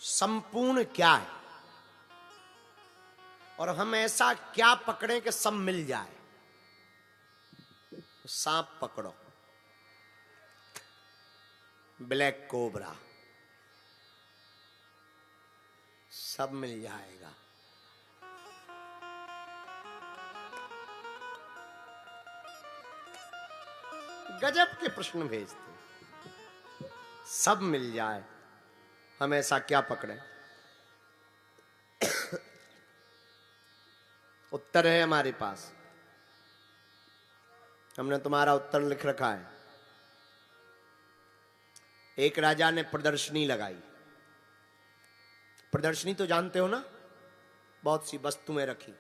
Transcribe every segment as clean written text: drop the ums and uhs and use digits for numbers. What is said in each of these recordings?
संपूर्ण क्या है और हम ऐसा क्या पकड़ें कि सब मिल जाए। सांप पकड़ो, ब्लैक कोबरा, सब मिल जाएगा। गजब के प्रश्न भेजते, सब मिल जाए, हम ऐसा क्या पकड़े। उत्तर है हमारे पास, हमने तुम्हारा उत्तर लिख रखा है। एक राजा ने प्रदर्शनी लगाई। प्रदर्शनी तो जानते हो ना, बहुत सी वस्तुएं रखी।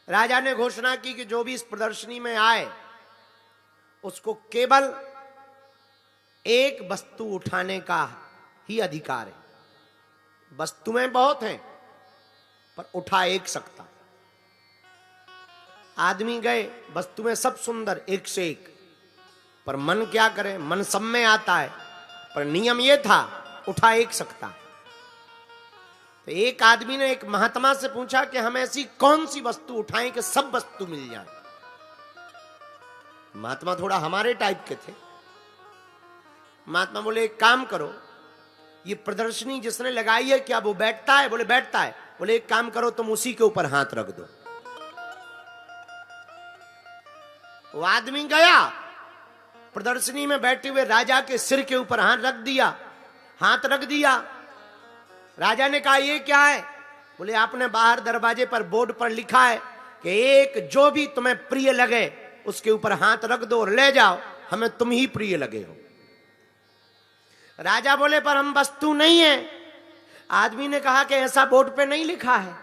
राजा ने घोषणा की कि जो भी इस प्रदर्शनी में आए उसको केवल एक वस्तु उठाने का ही अधिकार है। वस्तुएं बहुत हैं पर उठा एक सकता। आदमी गए, वस्तुएं सब सुंदर एक से एक, पर मन क्या करे, मन सब में आता है, पर नियम यह था उठा एक सकता। तो एक आदमी ने एक महात्मा से पूछा कि हम ऐसी कौन सी वस्तु उठाएं कि सब वस्तु मिल जाए। महात्मा थोड़ा हमारे टाइप के थे। महात्मा बोले एक काम करो, ये प्रदर्शनी जिसने लगाई है क्या वो बैठता है? बोले बैठता है। बोले एक काम करो, तुम उसी के ऊपर हाथ रख दो। वो आदमी गया, प्रदर्शनी में बैठे हुए राजा के सिर के ऊपर हाथ रख दिया। हाथ रख दिया। राजा ने कहा ये क्या है? बोले आपने बाहर दरवाजे पर बोर्ड पर लिखा है कि एक जो भी तुम्हें प्रिय लगे उसके ऊपर हाथ रख दो और ले जाओ, हमें तुम ही प्रिय लगे हो। राजा बोले पर हम वस्तु नहीं है। आदमी ने कहा कि ऐसा बोर्ड पे नहीं लिखा है,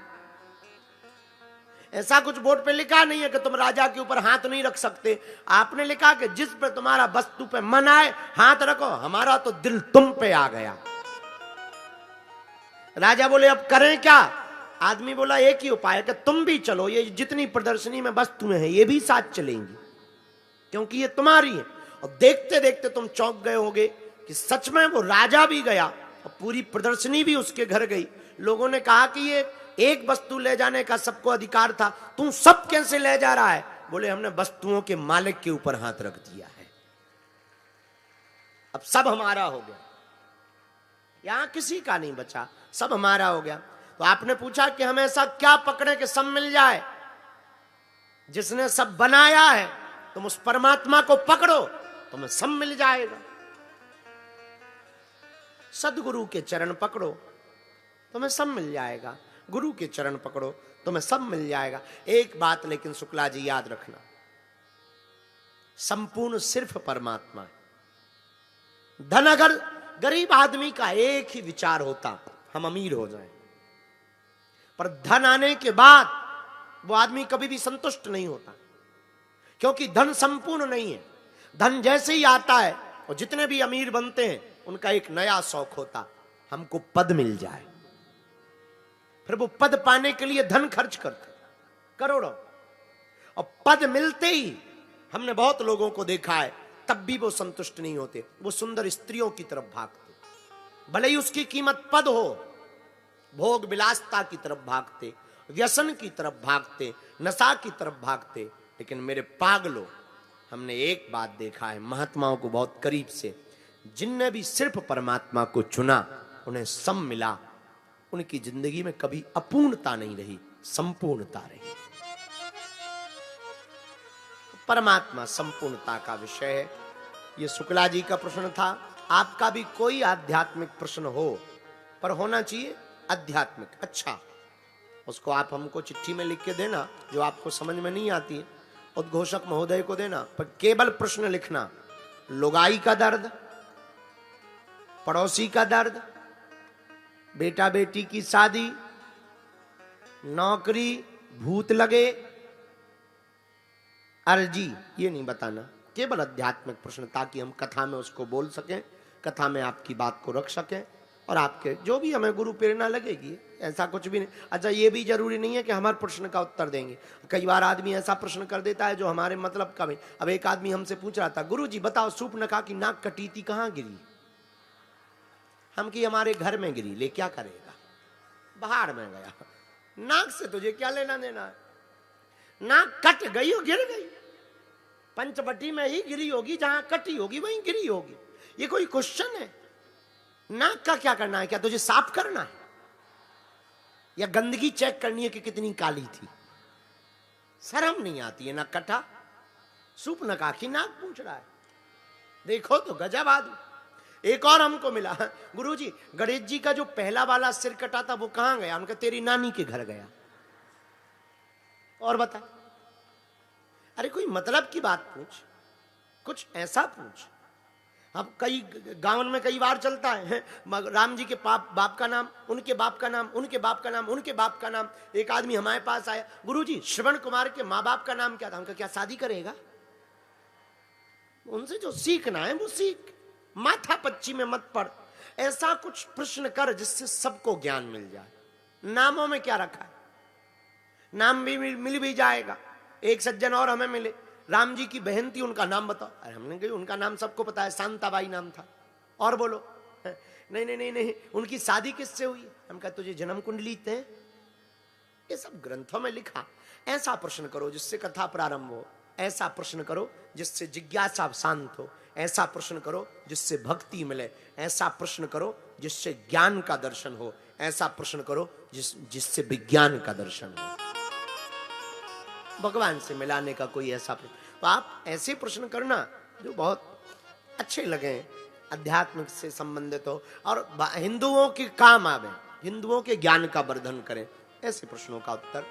ऐसा कुछ बोर्ड पे लिखा नहीं है कि तुम राजा के ऊपर हाथ नहीं रख सकते। आपने लिखा कि जिस पे तुम्हारा वस्तु पे मन आए हाथ रखो। हमारा तो दिल तुम पे आ गया। राजा बोले अब करें क्या? आदमी बोला एक ही उपाय है कि तुम भी चलो, ये जितनी प्रदर्शनी में वस्तुएं हैं ये भी साथ चलेंगी, क्योंकि ये तुम्हारी है। और देखते देखते तुम चौंक गए होगे कि सच में वो राजा भी गया और पूरी प्रदर्शनी भी उसके घर गई। लोगों ने कहा कि ये एक वस्तु ले जाने का सबको अधिकार था, तू सब कैसे ले जा रहा है? बोले हमने वस्तुओं के मालिक के ऊपर हाथ रख दिया है, अब सब हमारा हो गया, यहां किसी का नहीं बचा, सब हमारा हो गया। तो आपने पूछा कि हम ऐसा क्या पकड़े कि सब मिल जाए? जिसने सब बनाया है तुम उस परमात्मा को पकड़ो, तुम्हें सब मिल जाएगा। सदगुरु के चरण पकड़ो, तुम्हें सब मिल जाएगा। गुरु के चरण पकड़ो, तुम्हें सब मिल जाएगा। एक बात लेकिन शुक्ला जी याद रखना, संपूर्ण सिर्फ परमात्मा है। धन अगर गरीब आदमी का एक ही विचार होता हम अमीर हो जाएं, पर धन आने के बाद वो आदमी कभी भी संतुष्ट नहीं होता, क्योंकि धन संपूर्ण नहीं है। धन जैसे ही आता है और जितने भी अमीर बनते हैं उनका एक नया शौक होता, हमको पद मिल जाए। फिर वो पद पाने के लिए धन खर्च करते करोड़ों, और पद मिलते ही हमने बहुत लोगों को देखा है तब भी वो संतुष्ट नहीं होते, वो सुंदर स्त्रियों की तरफ भागते, भले ही उसकी कीमत पद हो, भोग विलासता की तरफ भागते, व्यसन की तरफ भागते, नशा की तरफ भागते। लेकिन मेरे पागलों, हमने एक बात देखा है महात्माओं को बहुत करीब से, जिनने भी सिर्फ परमात्मा को चुना उन्हें सब मिला। उनकी जिंदगी में कभी अपूर्णता नहीं रही, संपूर्णता रही। परमात्मा संपूर्णता का विषय है। यह शुक्ला जी का प्रश्न था। आपका भी कोई आध्यात्मिक प्रश्न हो, पर होना चाहिए आध्यात्मिक अच्छा, उसको आप हमको चिट्ठी में लिख के देना, जो आपको समझ में नहीं आती है उद्घोषक महोदय को देना, पर केवल प्रश्न लिखना। लुगाई का दर्द, पड़ोसी का दर्द, बेटा बेटी की शादी, नौकरी, भूत लगे, अर्जी, ये नहीं बताना। केवल आध्यात्मिक प्रश्न, ताकि हम कथा में उसको बोल सकें, कथा में आपकी बात को रख सकें, और आपके जो भी हमें गुरु प्रेरणा लगेगी, ऐसा कुछ भी नहीं। अच्छा, ये भी जरूरी नहीं है कि हमारे प्रश्न का उत्तर देंगे। कई बार आदमी ऐसा प्रश्न कर देता है जो हमारे मतलब का नहीं। अब एक आदमी हमसे पूछ रहा था, गुरु जी बताओ सूर्पनखा की नाक कटी थी कहां गिरी? हम कि हमारे घर में गिरी, ले क्या करेगा, बाहर में गया, नाक से तुझे क्या लेना देना है, नाक कट गई और गिर गई, पंचवटी में ही गिरी होगी, जहां कटी होगी वहीं गिरी होगी, ये कोई क्वेश्चन है? नाक का क्या करना है, क्या तुझे साफ करना है या गंदगी चेक करनी है कि कितनी काली थी? शर्म नहीं आती है, ना कटा सूप न काखी नाक पूछ रहा है। देखो तो गजब आदमी। एक और हमको मिला, गुरुजी गणेश जी का जो पहला वाला सिर कटा था वो कहां गया? उनका तेरी नानी के घर गया। और बता, अरे कोई मतलब की बात पूछ, कुछ ऐसा पूछ। अब कई गांव में कई बार चलता है, राम जी के बाप का नाम, उनके बाप का नाम, उनके बाप का नाम, उनके बाप का नाम। एक आदमी हमारे पास आया, गुरुजी श्रवण कुमार के माँ बाप का नाम क्या था? उनका क्या शादी करेगा? उनसे जो सीखना है वो सीख, माथा पच्ची में मत पड़। ऐसा कुछ प्रश्न कर जिससे सबको ज्ञान मिल जाए। नामों में क्या रखा है? नाम भी मिल भी जाएगा। एक सज्जन और हमें मिले, राम जी की बहन थी, उनका नाम बताओ। अरे हमने कहा उनका नाम सबको पता है, शांताबाई नाम था। और बोलो, नहीं नहीं नहीं नहीं, उनकी शादी किससे हुई? हम कहा तुझे जन्म कुंडली थे, ये सब ग्रंथों में लिखा। ऐसा प्रश्न करो जिससे कथा प्रारंभ हो, ऐसा प्रश्न करो जिससे जिज्ञासा शांत हो, ऐसा प्रश्न करो जिससे भक्ति मिले, ऐसा प्रश्न करो जिससे ज्ञान का दर्शन हो, ऐसा प्रश्न करो जिससे विज्ञान का दर्शन हो, भगवान से मिलाने का कोई ऐसा प्रश्न। तो आप ऐसे प्रश्न करना जो बहुत अच्छे लगे, अध्यात्म से संबंधित हो और हिंदुओं के काम आवे, हिंदुओं के ज्ञान का वर्धन करें। ऐसे प्रश्नों का उत्तर